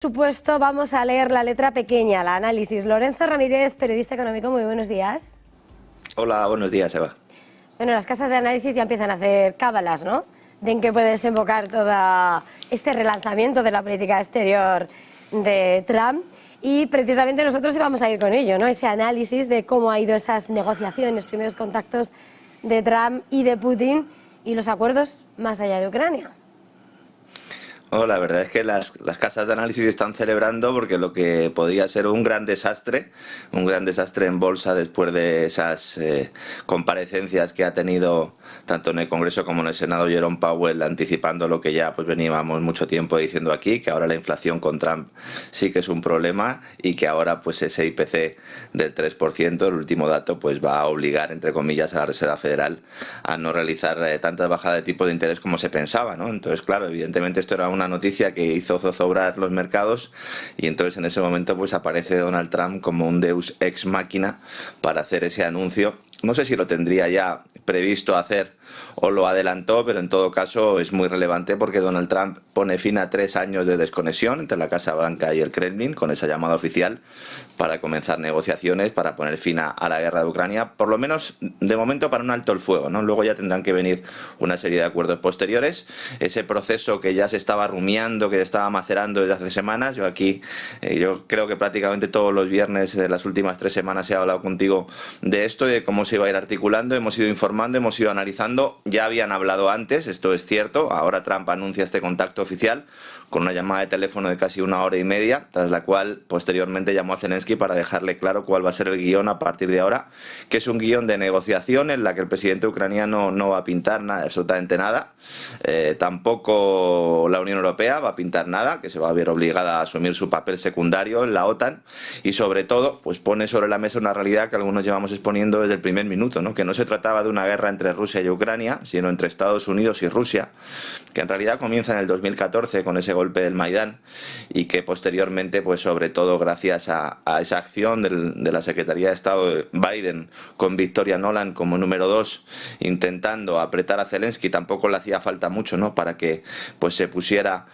Por supuesto, vamos a leer la letra pequeña, la análisis. Lorenzo Ramírez, periodista económico, muy buenos días. Hola, buenos días, Eva. Bueno, las casas de análisis ya empiezan a hacer cábalas, ¿no? De en qué puede desembocar todo este relanzamiento de la política exterior de Trump. Y precisamente nosotros íbamos a ir con ello, ¿no? Ese análisis de cómo ha ido esas negociaciones, primeros contactos de Trump y de Putin y los acuerdos más allá de Ucrania. Oh, la verdad es que las casas de análisis están celebrando porque lo que podía ser un gran desastre en bolsa después de esas comparecencias que ha tenido tanto en el Congreso como en el Senado Jerome Powell, anticipando lo que ya pues veníamos mucho tiempo diciendo aquí, que ahora la inflación con Trump sí que es un problema y que ahora pues ese IPC del 3%, el último dato, pues va a obligar, entre comillas, a la Reserva Federal a no realizar tantas bajadas de tipo de interés como se pensaba, ¿no? Entonces, claro, evidentemente esto era una noticia que hizo zozobrar los mercados y entonces en ese momento pues aparece Donald Trump como un deus ex machina para hacer ese anuncio. No sé si lo tendría ya previsto hacer o lo adelantó, pero en todo caso es muy relevante porque Donald Trump pone fin a 3 años de desconexión entre la Casa Blanca y el Kremlin con esa llamada oficial para comenzar negociaciones, para poner fin a la guerra de Ucrania, por lo menos de momento para un alto el fuego, ¿no? Luego ya tendrán que venir una serie de acuerdos posteriores. Ese proceso que ya se estaba rumiando, que se estaba macerando desde hace semanas, yo creo que prácticamente todos los viernes de las últimas 3 semanas he hablado contigo de esto y de cómo se iba a ir articulando, hemos ido informando, hemos ido analizando, ya habían hablado antes, esto es cierto, ahora Trump anuncia este contacto oficial con una llamada de teléfono de casi 1 hora y media, tras la cual posteriormente llamó a Zelensky para dejarle claro cuál va a ser el guión a partir de ahora, que es un guión de negociación en la que el presidente ucraniano no va a pintar nada, absolutamente nada, tampoco la Unión Europea va a pintar nada, que se va a ver obligada a asumir su papel secundario en la OTAN y sobre todo pues pone sobre la mesa una realidad que algunos llevamos exponiendo desde el primer minuto, ¿no? Que no se trataba de una guerra entre Rusia y Ucrania, sino entre Estados Unidos y Rusia, que en realidad comienza en el 2014 con ese golpe del Maidán y que posteriormente, pues sobre todo gracias a esa acción de la Secretaría de Estado de Biden con Victoria Nuland como número 2, intentando apretar a Zelensky, tampoco le hacía falta mucho, ¿no? Para que pues se pusiera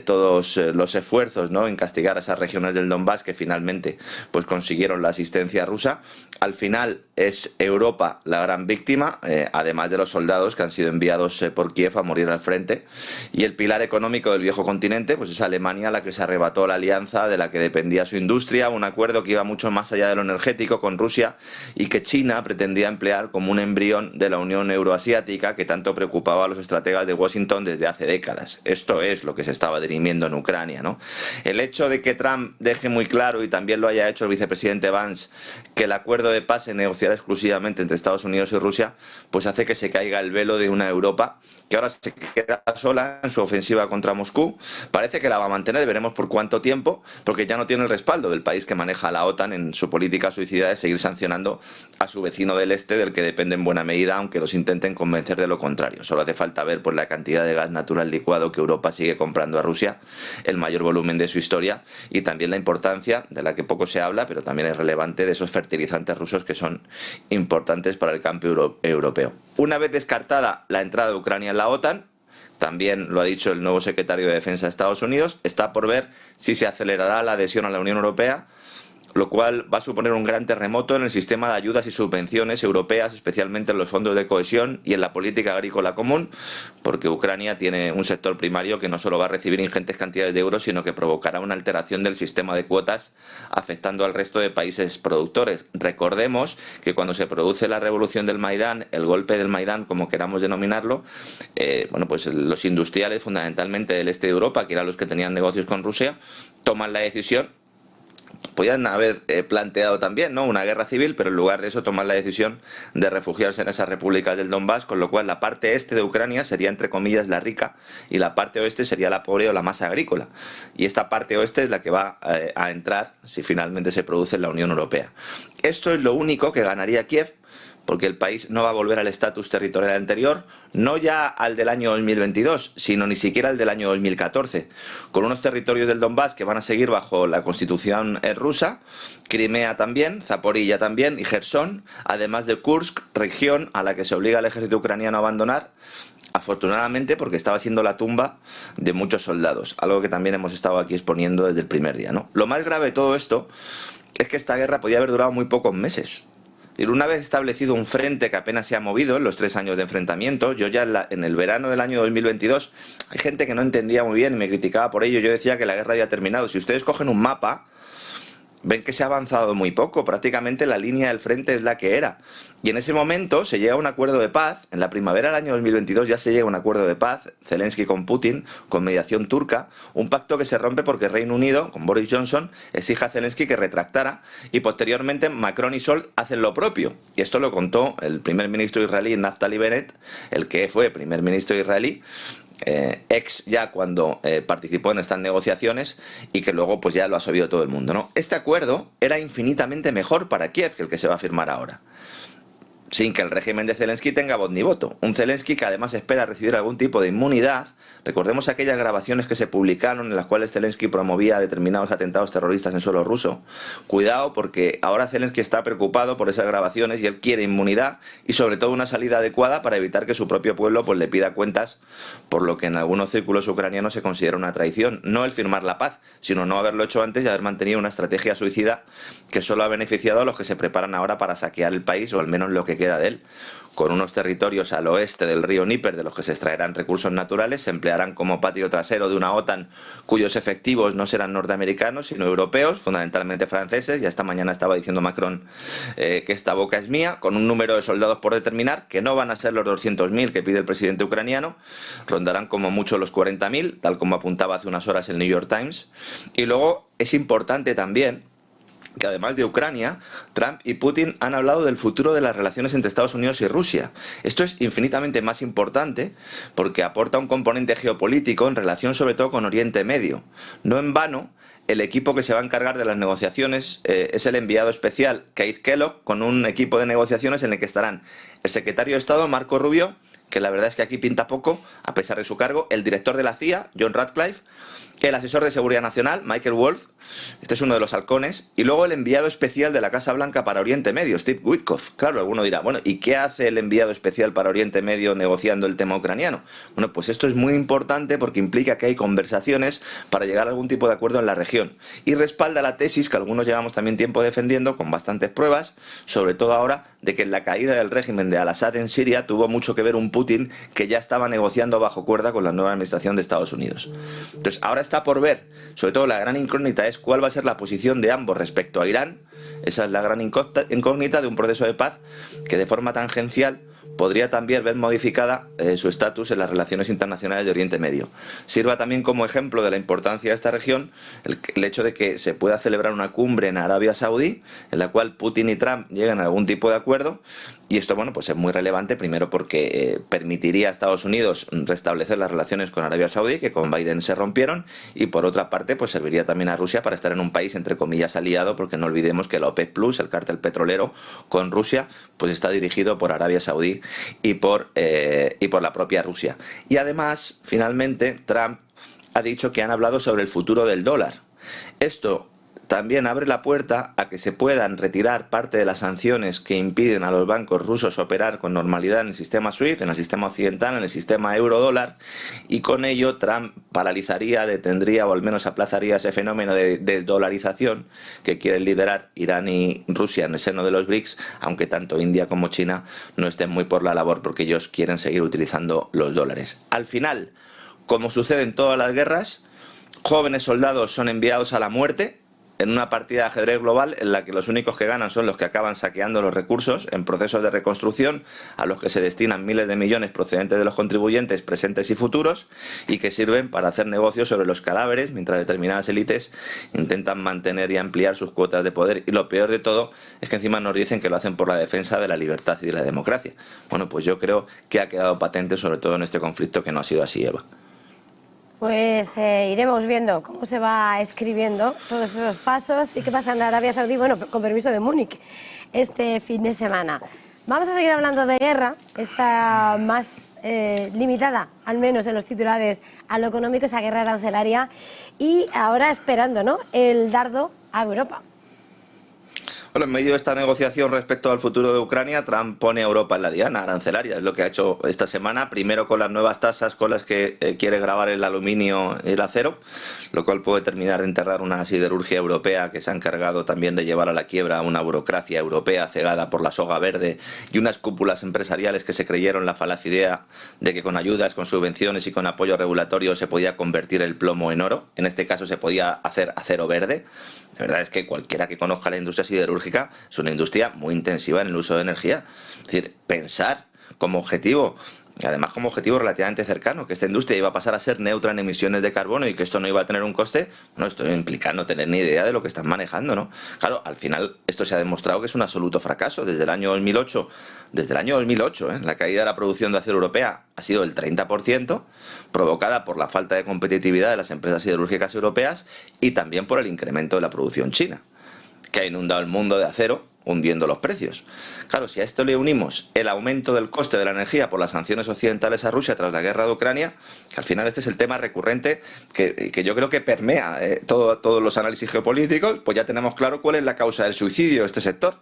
todos los esfuerzos, ¿no? En castigar a esas regiones del Donbass que finalmente pues consiguieron la asistencia rusa. Al final es Europa la gran víctima, además de los soldados que han sido enviados por Kiev a morir al frente, y el pilar económico del viejo continente pues es Alemania, la que se arrebató la alianza de la que dependía su industria, un acuerdo que iba mucho más allá de lo energético con Rusia y que China pretendía emplear como un embrión de la Unión Euroasiática que tanto preocupaba a los estrategas de Washington desde hace décadas. Esto es lo que se estaba dirimiendo en Ucrania, ¿no? El hecho de que Trump deje muy claro, y también lo haya hecho el vicepresidente Vance, que el acuerdo de paz se negociará exclusivamente entre Estados Unidos y Rusia, pues hace que se caiga el velo de una Europa que ahora se queda sola en su ofensiva contra Moscú. Parece que la va a mantener, veremos por cuánto tiempo, porque ya no tiene el respaldo del país que maneja la OTAN en su política suicida de seguir sancionando a su vecino del este, del que depende en buena medida, aunque los intenten convencer de lo contrario. Solo hace falta ver por la cantidad de gas natural licuado que Europa sigue comprando a Rusia, el mayor volumen de su historia, y también la importancia, de la que poco se habla, pero también es relevante, de esos fertilizantes rusos que son importantes para el campo europeo. Una vez descartada la entrada de Ucrania en la OTAN, también lo ha dicho el nuevo secretario de Defensa de Estados Unidos, está por ver si se acelerará la adhesión a la Unión Europea, lo cual va a suponer un gran terremoto en el sistema de ayudas y subvenciones europeas, especialmente en los fondos de cohesión y en la política agrícola común, porque Ucrania tiene un sector primario que no solo va a recibir ingentes cantidades de euros, sino que provocará una alteración del sistema de cuotas, afectando al resto de países productores. Recordemos que cuando se produce la revolución del Maidán, el golpe del Maidán, como queramos denominarlo, pues los industriales, fundamentalmente del este de Europa, que eran los que tenían negocios con Rusia, toman la decisión. Podían haber planteado también, ¿no?, una guerra civil, pero en lugar de eso toman la decisión de refugiarse en esas repúblicas del Donbass, con lo cual la parte este de Ucrania sería, entre comillas, la rica y la parte oeste sería la pobre o la más agrícola. Y esta parte oeste es la que va a entrar si finalmente se produce en la Unión Europea. Esto es lo único que ganaría Kiev, porque el país no va a volver al estatus territorial anterior, no ya al del año 2022, sino ni siquiera al del año 2014, con unos territorios del Donbass que van a seguir bajo la constitución rusa, Crimea también, Zaporilla también y Jersón, además de Kursk, región a la que se obliga al ejército ucraniano a abandonar, afortunadamente, porque estaba siendo la tumba de muchos soldados, algo que también hemos estado aquí exponiendo desde el primer día, ¿no? Lo más grave de todo esto es que esta guerra podía haber durado muy pocos meses. Y una vez establecido un frente que apenas se ha movido en los 3 años de enfrentamiento, yo ya en el verano del año 2022, hay gente que no entendía muy bien y me criticaba por ello, yo decía que la guerra había terminado. Si ustedes cogen un mapa, ven que se ha avanzado muy poco, prácticamente la línea del frente es la que era. Y en ese momento se llega a un acuerdo de paz, en la primavera del año 2022 ya se llega a un acuerdo de paz, Zelensky con Putin, con mediación turca, un pacto que se rompe porque Reino Unido, con Boris Johnson, exige a Zelensky que retractara, y posteriormente Macron y Scholz hacen lo propio. Y esto lo contó el primer ministro israelí Naftali Bennett, el que fue primer ministro israelí, ex ya cuando participó en estas negociaciones, y que luego pues ya lo ha sabido todo el mundo, ¿no? Este acuerdo era infinitamente mejor para Kiev que el que se va a firmar ahora, sin que el régimen de Zelensky tenga voz ni voto. Un Zelensky que además espera recibir algún tipo de inmunidad. Recordemos aquellas grabaciones que se publicaron en las cuales Zelensky promovía determinados atentados terroristas en suelo ruso. Cuidado, porque ahora Zelensky está preocupado por esas grabaciones y él quiere inmunidad y sobre todo una salida adecuada para evitar que su propio pueblo pues le pida cuentas por lo que en algunos círculos ucranianos se considera una traición. No el firmar la paz, sino no haberlo hecho antes y haber mantenido una estrategia suicida que solo ha beneficiado a los que se preparan ahora para saquear el país, o al menos lo que queda de él. Con unos territorios al oeste del río Níper de los que se extraerán recursos naturales, se emplearán como patio trasero de una OTAN cuyos efectivos no serán norteamericanos sino europeos, fundamentalmente franceses. Ya esta mañana estaba diciendo Macron que esta boca es mía, con un número de soldados por determinar, que no van a ser los 200.000 que pide el presidente ucraniano, rondarán como mucho los 40.000, tal como apuntaba hace unas horas el New York Times. Y luego es importante también que además de Ucrania, Trump y Putin han hablado del futuro de las relaciones entre Estados Unidos y Rusia. Esto es infinitamente más importante porque aporta un componente geopolítico en relación sobre todo con Oriente Medio. No en vano, el equipo que se va a encargar de las negociaciones es el enviado especial Keith Kellogg, con un equipo de negociaciones en el que estarán el secretario de Estado Marco Rubio, que la verdad es que aquí pinta poco, a pesar de su cargo, el director de la CIA, John Ratcliffe, el asesor de Seguridad Nacional, Michael Wolff, este es uno de los halcones, y luego el enviado especial de la Casa Blanca para Oriente Medio, Steve Witkoff. Claro, alguno dirá, bueno, ¿y qué hace el enviado especial para Oriente Medio negociando el tema ucraniano? Bueno, pues esto es muy importante porque implica que hay conversaciones para llegar a algún tipo de acuerdo en la región, y respalda la tesis que algunos llevamos también tiempo defendiendo, con bastantes pruebas, sobre todo ahora, de que en la caída del régimen de Al-Assad en Siria tuvo mucho que ver un Putin que ya estaba negociando bajo cuerda con la nueva administración de Estados Unidos. Entonces, ahora está por ver, sobre todo la gran incógnita es cuál va a ser la posición de ambos respecto a Irán. Esa es la gran incógnita de un proceso de paz que de forma tangencial podría también ver modificada su estatus en las relaciones internacionales de Oriente Medio. Sirva también como ejemplo de la importancia de esta región el hecho de que se pueda celebrar una cumbre en Arabia Saudí en la cual Putin y Trump lleguen a algún tipo de acuerdo, y esto bueno pues es muy relevante, primero porque permitiría a Estados Unidos restablecer las relaciones con Arabia Saudí, que con Biden se rompieron, y por otra parte pues serviría también a Rusia para estar en un país entre comillas aliado, porque no olvidemos que la OPEC Plus, el cártel petrolero con Rusia, pues está dirigido por Arabia Saudí y por la propia Rusia. Y además, finalmente, Trump ha dicho que han hablado sobre el futuro del dólar. Esto también abre la puerta a que se puedan retirar parte de las sanciones que impiden a los bancos rusos operar con normalidad en el sistema SWIFT, en el sistema occidental, en el sistema euro-dólar, y con ello Trump paralizaría, detendría o al menos aplazaría ese fenómeno de desdolarización que quieren liderar Irán y Rusia en el seno de los BRICS, aunque tanto India como China no estén muy por la labor porque ellos quieren seguir utilizando los dólares. Al final, como sucede en todas las guerras, jóvenes soldados son enviados a la muerte en una partida de ajedrez global en la que los únicos que ganan son los que acaban saqueando los recursos en procesos de reconstrucción, a los que se destinan miles de millones procedentes de los contribuyentes presentes y futuros, y que sirven para hacer negocios sobre los cadáveres, mientras determinadas élites intentan mantener y ampliar sus cuotas de poder. Y lo peor de todo es que encima nos dicen que lo hacen por la defensa de la libertad y de la democracia. Bueno, pues yo creo que ha quedado patente, sobre todo en este conflicto, que no ha sido así, Eva. Pues iremos viendo cómo se va escribiendo todos esos pasos y qué pasa en Arabia Saudí, bueno, con permiso de Múnich, este fin de semana. Vamos a seguir hablando de guerra, esta más limitada, al menos en los titulares, a lo económico, esa guerra arancelaria, y ahora esperando, ¿no?, el dardo a Europa. Bueno, en medio de esta negociación respecto al futuro de Ucrania, Trump pone a Europa en la diana arancelaria. Es lo que ha hecho esta semana, primero con las nuevas tasas con las que quiere gravar el aluminio y el acero, lo cual puede terminar de enterrar una siderurgia europea que se ha encargado también de llevar a la quiebra a una burocracia europea cegada por la soga verde y unas cúpulas empresariales que se creyeron la falaz idea de que con ayudas, con subvenciones y con apoyo regulatorio se podía convertir el plomo en oro. En este caso se podía hacer acero verde. La verdad es que cualquiera que conozca la industria siderúrgica es una industria muy intensiva en el uso de energía. Es decir, pensar como objetivo, y además como objetivo relativamente cercano, que esta industria iba a pasar a ser neutra en emisiones de carbono y que esto no iba a tener un coste, bueno, esto implica no tener ni idea de lo que están manejando, ¿no? Claro, al final esto se ha demostrado que es un absoluto fracaso. Desde el año 2008, la caída de la producción de acero europea ha sido del 30%, provocada por la falta de competitividad de las empresas siderúrgicas europeas y también por el incremento de la producción china, que ha inundado el mundo de acero, hundiendo los precios. Claro, si a esto le unimos el aumento del coste de la energía por las sanciones occidentales a Rusia tras la guerra de Ucrania, que al final este es el tema recurrente que yo creo que permea todos los análisis geopolíticos, pues ya tenemos claro cuál es la causa del suicidio de este sector.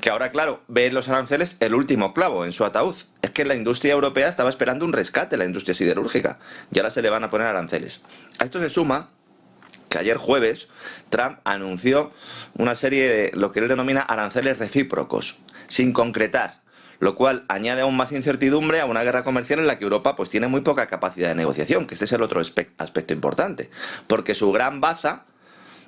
Que ahora, claro, ve en los aranceles el último clavo en su ataúd. Es que la industria europea estaba esperando un rescate, la industria siderúrgica, y ahora se le van a poner aranceles. A esto se suma que ayer jueves Trump anunció una serie de lo que él denomina aranceles recíprocos, sin concretar, lo cual añade aún más incertidumbre a una guerra comercial en la que Europa pues tiene muy poca capacidad de negociación, que este es el otro aspecto importante, porque su gran baza,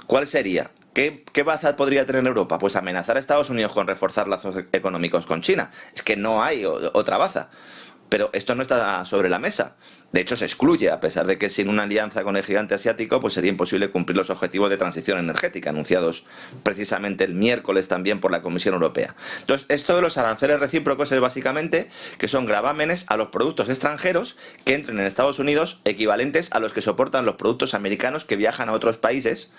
¿cuál sería? ¿Qué baza podría tener Europa? Pues amenazar a Estados Unidos con reforzar lazos económicos con China. Es que no hay otra baza. Pero esto no está sobre la mesa. De hecho, se excluye, a pesar de que sin una alianza con el gigante asiático pues sería imposible cumplir los objetivos de transición energética anunciados precisamente el miércoles también por la Comisión Europea. Entonces, esto de los aranceles recíprocos es básicamente que son gravámenes a los productos extranjeros que entren en Estados Unidos equivalentes a los que soportan los productos americanos que viajan a otros países,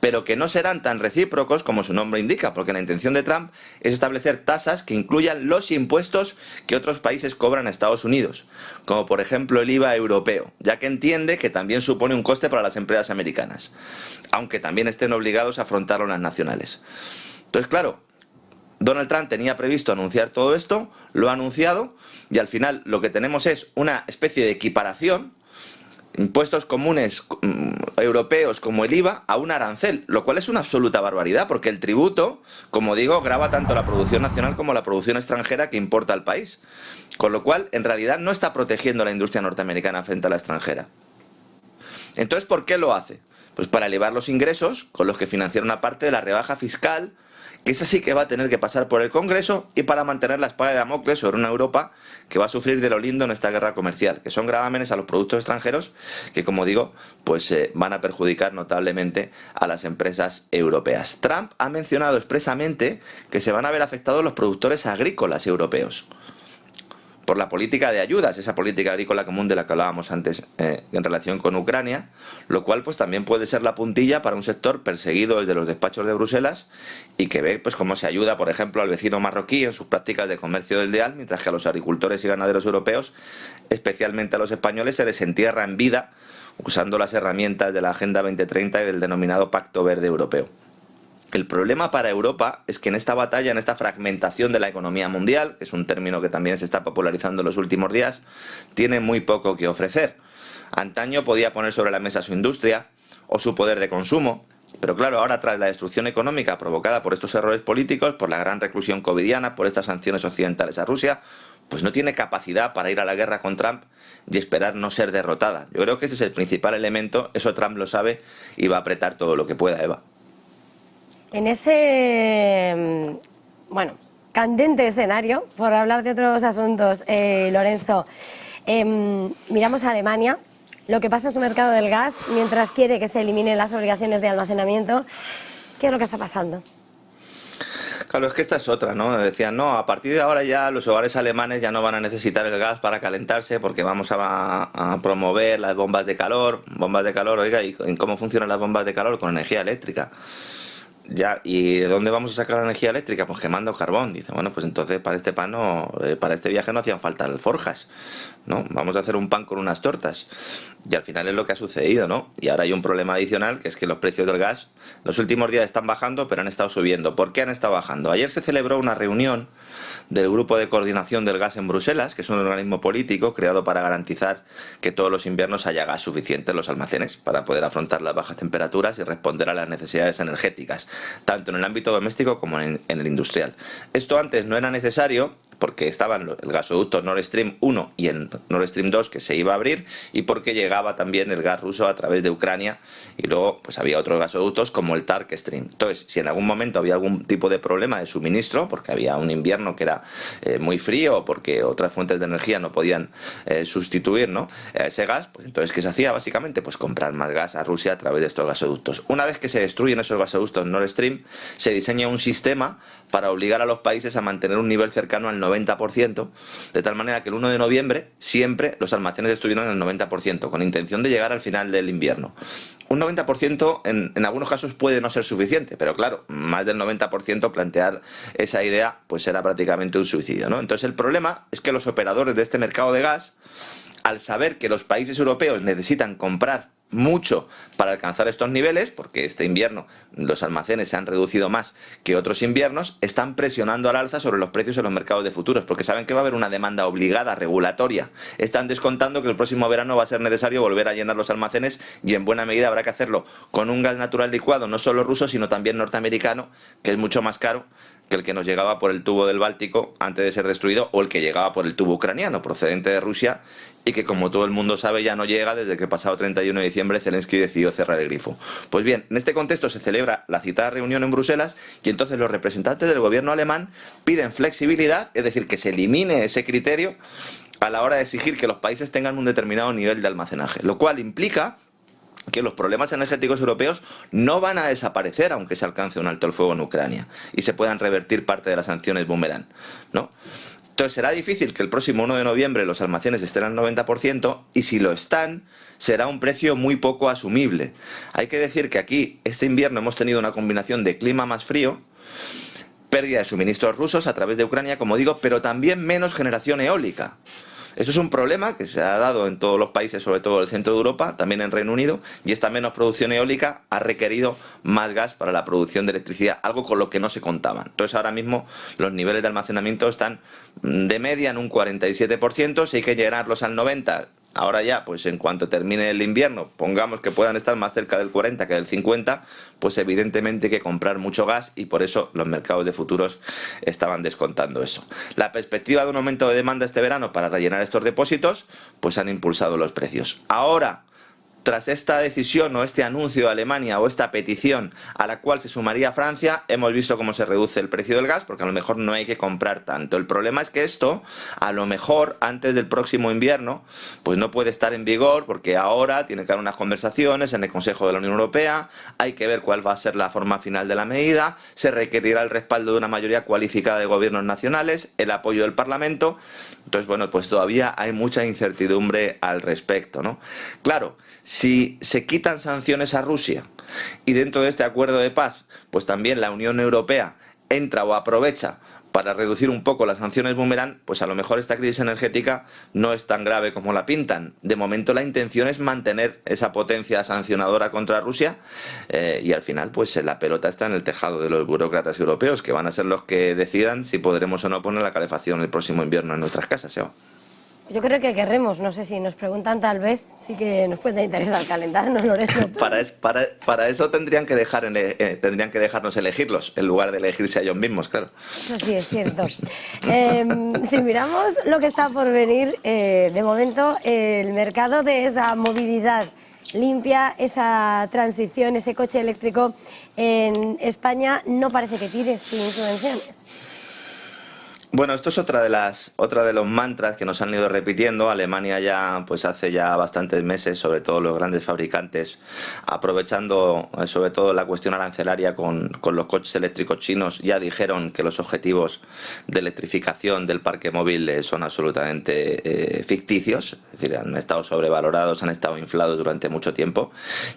pero que no serán tan recíprocos como su nombre indica, porque la intención de Trump es establecer tasas que incluyan los impuestos que otros países cobran a Estados Unidos, como por ejemplo el IVA europeo, ya que entiende que también supone un coste para las empresas americanas, aunque también estén obligados a afrontarlo las nacionales. Entonces, claro, Donald Trump tenía previsto anunciar todo esto, lo ha anunciado y al final lo que tenemos es una especie de equiparación, impuestos comunes europeos como el IVA a un arancel, lo cual es una absoluta barbaridad porque el tributo, como digo, grava tanto la producción nacional como la producción extranjera que importa al país, con lo cual en realidad no está protegiendo a la industria norteamericana frente a la extranjera. Entonces, ¿por qué lo hace? Pues para elevar los ingresos con los que financiar una parte de la rebaja fiscal, que esa sí que va a tener que pasar por el Congreso, y para mantener la espada de Damocles sobre una Europa que va a sufrir de lo lindo en esta guerra comercial, que son gravámenes a los productos extranjeros que, como digo, pues van a perjudicar notablemente a las empresas europeas. Trump ha mencionado expresamente que se van a ver afectados los productores agrícolas europeos por la política de ayudas, esa política agrícola común de la que hablábamos antes en relación con Ucrania, lo cual pues también puede ser la puntilla para un sector perseguido desde los despachos de Bruselas y que ve pues cómo se ayuda, por ejemplo, al vecino marroquí en sus prácticas de comercio desleal, mientras que a los agricultores y ganaderos europeos, especialmente a los españoles, se les entierra en vida usando las herramientas de la Agenda 2030 y del denominado Pacto Verde Europeo. El problema para Europa es que en esta batalla, en esta fragmentación de la economía mundial, que es un término que también se está popularizando en los últimos días, tiene muy poco que ofrecer. Antaño podía poner sobre la mesa su industria o su poder de consumo, pero claro, ahora tras la destrucción económica provocada por estos errores políticos, por la gran reclusión covidiana, por estas sanciones occidentales a Rusia, pues no tiene capacidad para ir a la guerra con Trump y esperar no ser derrotada. Yo creo que ese es el principal elemento, eso Trump lo sabe y va a apretar todo lo que pueda, Eva. En ese, bueno, candente escenario, por hablar de otros asuntos, Lorenzo, miramos a Alemania, lo que pasa en su mercado del gas, mientras quiere que se eliminen las obligaciones de almacenamiento. ¿Qué es lo que está pasando? Claro, es que esta es otra, ¿no? Decían, no, a partir de ahora ya los hogares alemanes ya no van a necesitar el gas para calentarse porque vamos a promover las bombas de calor. Bombas de calor, oiga, ¿y cómo funcionan las bombas de calor? Con energía eléctrica. Ya, ¿y de dónde vamos a sacar la energía eléctrica? Pues quemando carbón. Dice, bueno, pues entonces para este pan no, para este viaje no hacían falta alforjas, ¿no? Vamos a hacer un pan con unas tortas. Y al final es lo que ha sucedido, ¿no? Y ahora hay un problema adicional, que es que los precios del gas los últimos días están bajando, pero han estado subiendo. ¿Por qué han estado bajando? Ayer se celebró una reunión del Grupo de Coordinación del Gas en Bruselas, que es un organismo político creado para garantizar que todos los inviernos haya gas suficiente en los almacenes para poder afrontar las bajas temperaturas y responder a las necesidades energéticas, tanto en el ámbito doméstico como en el industrial. Esto antes no era necesario porque estaban el gasoducto Nord Stream 1 y el Nord Stream 2 que se iba a abrir, y porque llegaba también el gas ruso a través de Ucrania, y luego pues había otros gasoductos como el Turk Stream. Entonces, si en algún momento había algún tipo de problema de suministro, porque había un invierno que era muy frío, o porque otras fuentes de energía no podían sustituir, ¿no?, ese gas, pues entonces ¿qué se hacía? Básicamente pues comprar más gas a Rusia a través de estos gasoductos. Una vez que se destruyen esos gasoductos Nord Stream, se diseña un sistema para obligar a los países a mantener un nivel cercano al 90%, de tal manera que el 1 de noviembre siempre los almacenes estuvieran al 90%, con intención de llegar al final del invierno. Un 90% en algunos casos puede no ser suficiente, pero claro, más del 90% plantear esa idea pues era prácticamente un suicidio, ¿no? Entonces el problema es que los operadores de este mercado de gas, al saber que los países europeos necesitan comprar mucho para alcanzar estos niveles, porque este invierno los almacenes se han reducido más que otros inviernos, están presionando al alza sobre los precios en los mercados de futuros, porque saben que va a haber una demanda obligada, regulatoria. Están descontando que el próximo verano va a ser necesario volver a llenar los almacenes, y en buena medida habrá que hacerlo con un gas natural licuado, no solo ruso, sino también norteamericano, que es mucho más caro que el que nos llegaba por el tubo del Báltico antes de ser destruido, o el que llegaba por el tubo ucraniano procedente de Rusia, y que, como todo el mundo sabe, ya no llega desde que el pasado 31 de diciembre Zelensky decidió cerrar el grifo. Pues bien, en este contexto se celebra la citada reunión en Bruselas, y entonces los representantes del gobierno alemán piden flexibilidad, es decir, que se elimine ese criterio a la hora de exigir que los países tengan un determinado nivel de almacenaje, lo cual implica que los problemas energéticos europeos no van a desaparecer aunque se alcance un alto el fuego en Ucrania y se puedan revertir parte de las sanciones boomerang, ¿no? Entonces será difícil que el próximo 1 de noviembre los almacenes estén al 90%, y si lo están, será un precio muy poco asumible. Hay que decir que aquí, este invierno, hemos tenido una combinación de clima más frío, pérdida de suministros rusos a través de Ucrania, como digo, pero también menos generación eólica. Esto es un problema que se ha dado en todos los países, sobre todo en el centro de Europa, también en Reino Unido, y esta menos producción eólica ha requerido más gas para la producción de electricidad, algo con lo que no se contaban. Entonces ahora mismo los niveles de almacenamiento están de media en un 47%, si hay que llenarlos al 90%. Ahora ya, pues en cuanto termine el invierno, pongamos que puedan estar más cerca del 40 que del 50, pues evidentemente hay que comprar mucho gas, y por eso los mercados de futuros estaban descontando eso. La perspectiva de un aumento de demanda este verano para rellenar estos depósitos, pues han impulsado los precios. Ahora, tras esta decisión o este anuncio de Alemania o esta petición a la cual se sumaría Francia, hemos visto cómo se reduce el precio del gas, porque a lo mejor no hay que comprar tanto. El problema es que esto, a lo mejor antes del próximo invierno, pues no puede estar en vigor, porque ahora tiene que haber unas conversaciones en el Consejo de la Unión Europea, hay que ver cuál va a ser la forma final de la medida, se requerirá el respaldo de una mayoría cualificada de gobiernos nacionales, el apoyo del Parlamento. Entonces, bueno, pues todavía hay mucha incertidumbre al respecto, ¿no? Claro, si se quitan sanciones a Rusia y dentro de este acuerdo de paz, pues también la Unión Europea entra o aprovecha para reducir un poco las sanciones boomerang, pues a lo mejor esta crisis energética no es tan grave como la pintan. De momento la intención es mantener esa potencia sancionadora contra Rusia, y al final pues la pelota está en el tejado de los burócratas europeos, que van a ser los que decidan si podremos o no poner la calefacción el próximo invierno en nuestras casas, Eva. Yo creo que querremos, no sé si nos preguntan, tal vez sí que nos puede interesar calentarnos, Lorenzo. Para eso tendrían que dejarnos elegirlos, en lugar de elegirse a ellos mismos, claro. Eso sí es cierto. Si miramos lo que está por venir, de momento el mercado de esa movilidad limpia, esa transición, ese coche eléctrico en España no parece que tire sin subvenciones. Bueno, esto es otra de los mantras que nos han ido repitiendo. Alemania ya, pues hace ya bastantes meses, sobre todo los grandes fabricantes, aprovechando sobre todo la cuestión arancelaria con los coches eléctricos chinos, ya dijeron que los objetivos de electrificación del parque móvil son absolutamente ficticios. Es decir, han estado sobrevalorados, han estado inflados durante mucho tiempo.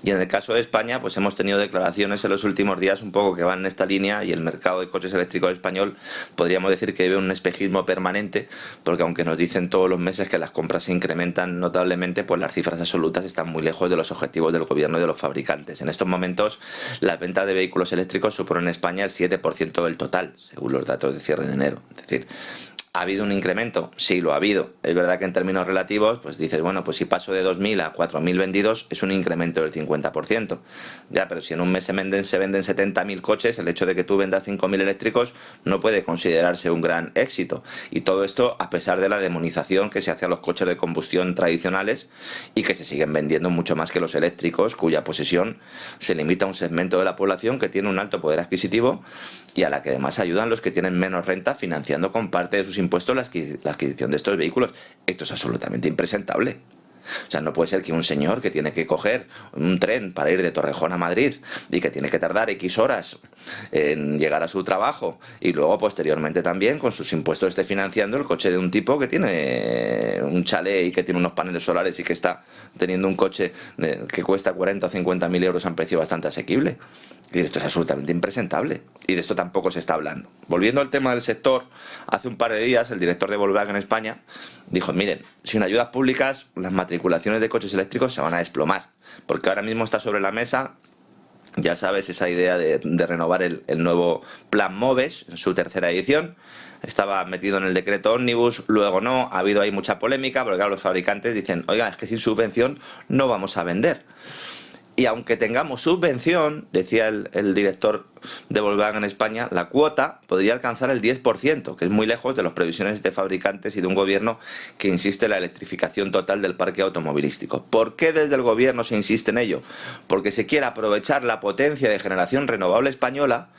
Y en el caso de España, pues hemos tenido declaraciones en los últimos días un poco que van en esta línea, y el mercado de coches eléctricos español podríamos decir que vive un espejismo permanente, porque aunque nos dicen todos los meses que las compras se incrementan notablemente, pues las cifras absolutas están muy lejos de los objetivos del gobierno y de los fabricantes. En estos momentos, las ventas de vehículos eléctricos suponen en España el 7% del total, según los datos de cierre de enero. Es decir, ¿ha habido un incremento? Sí, lo ha habido. Es verdad que en términos relativos, pues dices, bueno, pues si paso de 2.000 a 4.000 vendidos, es un incremento del 50%. Ya, pero si en un mes se venden 70.000 coches, el hecho de que tú vendas 5.000 eléctricos no puede considerarse un gran éxito. Y todo esto a pesar de la demonización que se hace a los coches de combustión tradicionales y que se siguen vendiendo mucho más que los eléctricos, cuya posesión se limita a un segmento de la población que tiene un alto poder adquisitivo y a la que además ayudan los que tienen menos renta financiando con parte de sus impuestos la adquisición de estos vehículos. Esto es absolutamente impresentable. O sea, no puede ser que un señor que tiene que coger un tren para ir de Torrejón a Madrid y que tiene que tardar X horas en llegar a su trabajo y luego posteriormente también con sus impuestos esté financiando el coche de un tipo que tiene un chalet y que tiene unos paneles solares y que está teniendo un coche que cuesta 40 o 50.000 euros a un precio bastante asequible. Y esto es absolutamente impresentable. Y de esto tampoco se está hablando. Volviendo al tema del sector, hace un par de días el director de Volkswagen España dijo, miren, sin ayudas públicas las matriculaciones de coches eléctricos se van a desplomar. Porque ahora mismo está sobre la mesa, ya sabes, esa idea de renovar el nuevo Plan MOVES en su tercera edición. Estaba metido en el decreto Ómnibus, luego no, ha habido ahí mucha polémica, porque claro, los fabricantes dicen, oiga, es que sin subvención no vamos a vender. Y aunque tengamos subvención, decía el director de Volkswagen en España, la cuota podría alcanzar el 10%, que es muy lejos de las previsiones de fabricantes y de un gobierno que insiste en la electrificación total del parque automovilístico. ¿Por qué desde el gobierno se insiste en ello? Porque se quiere aprovechar la potencia de generación renovable española,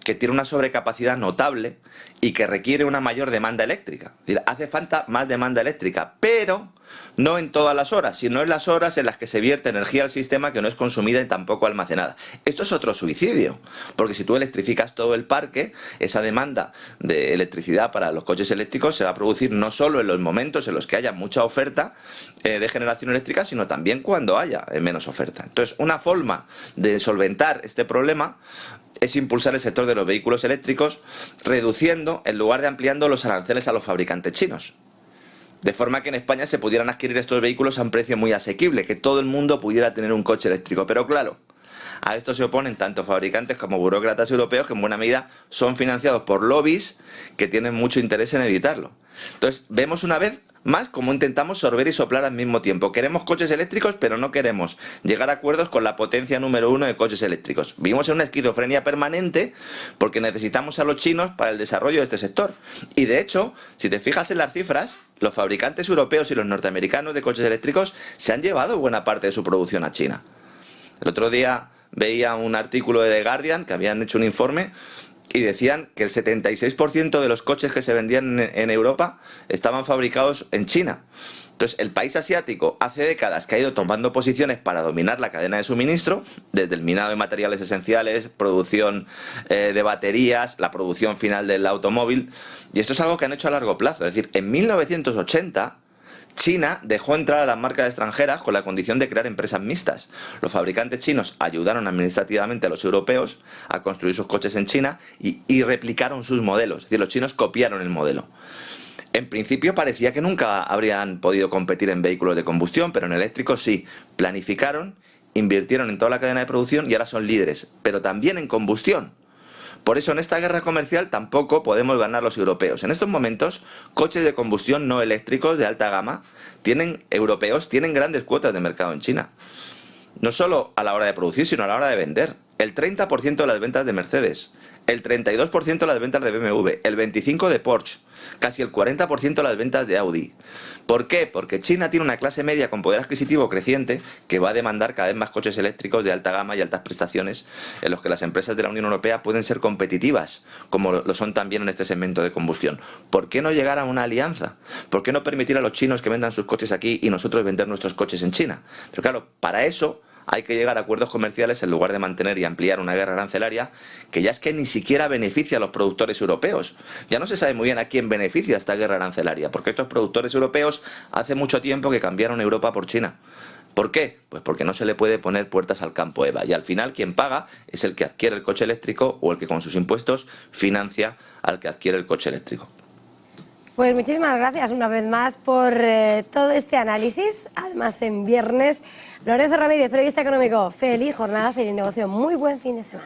que tiene una sobrecapacidad notable y que requiere una mayor demanda eléctrica. Es decir, hace falta más demanda eléctrica, pero no en todas las horas, sino en las horas en las que se vierte energía al sistema que no es consumida y tampoco almacenada. Esto es otro suicidio, porque si tú electrificas todo el parque, esa demanda de electricidad para los coches eléctricos se va a producir no solo en los momentos en los que haya mucha oferta de generación eléctrica, sino también cuando haya menos oferta. Entonces, una forma de solventar este problema es impulsar el sector de los vehículos eléctricos, reduciendo en lugar de ampliando los aranceles a los fabricantes chinos. De forma que en España se pudieran adquirir estos vehículos a un precio muy asequible, que todo el mundo pudiera tener un coche eléctrico. Pero claro, a esto se oponen tanto fabricantes como burócratas europeos, que en buena medida son financiados por lobbies que tienen mucho interés en evitarlo. Entonces, vemos una vez más cómo intentamos sorber y soplar al mismo tiempo. Queremos coches eléctricos, pero no queremos llegar a acuerdos con la potencia número 1 de coches eléctricos. Vivimos en una esquizofrenia permanente porque necesitamos a los chinos para el desarrollo de este sector. Y de hecho, si te fijas en las cifras, los fabricantes europeos y los norteamericanos de coches eléctricos se han llevado buena parte de su producción a China. El otro día veía un artículo de The Guardian que habían hecho un informe y decían que el 76% de los coches que se vendían en Europa estaban fabricados en China. Entonces, el país asiático hace décadas que ha ido tomando posiciones para dominar la cadena de suministro, desde el minado de materiales esenciales, producción de baterías, la producción final del automóvil, y esto es algo que han hecho a largo plazo. Es decir, en 1980... China dejó entrar a las marcas extranjeras con la condición de crear empresas mixtas. Los fabricantes chinos ayudaron administrativamente a los europeos a construir sus coches en China y replicaron sus modelos. Es decir, los chinos copiaron el modelo. En principio parecía que nunca habrían podido competir en vehículos de combustión, pero en eléctricos sí. Planificaron, invirtieron en toda la cadena de producción y ahora son líderes, pero también en combustión. Por eso en esta guerra comercial tampoco podemos ganar los europeos. En estos momentos, coches de combustión no eléctricos de alta gama europeos tienen grandes cuotas de mercado en China. No solo a la hora de producir, sino a la hora de vender. El 30% de las ventas de Mercedes, el 32% de las ventas de BMW, el 25% de Porsche, casi el 40% de las ventas de Audi. ¿Por qué? Porque China tiene una clase media con poder adquisitivo creciente que va a demandar cada vez más coches eléctricos de alta gama y altas prestaciones en los que las empresas de la Unión Europea pueden ser competitivas, como lo son también en este segmento de combustión. ¿Por qué no llegar a una alianza? ¿Por qué no permitir a los chinos que vendan sus coches aquí y nosotros vender nuestros coches en China? Pero claro, para eso hay que llegar a acuerdos comerciales en lugar de mantener y ampliar una guerra arancelaria que ya es que ni siquiera beneficia a los productores europeos. Ya no se sabe muy bien a quién beneficia esta guerra arancelaria, porque estos productores europeos hace mucho tiempo que cambiaron Europa por China. ¿Por qué? Pues porque no se le puede poner puertas al campo EVA y al final quien paga es el que adquiere el coche eléctrico o el que con sus impuestos financia al que adquiere el coche eléctrico. Pues muchísimas gracias una vez más por todo este análisis, además en viernes. Lorenzo Ramírez, periodista económico, feliz jornada, feliz negocio, muy buen fin de semana.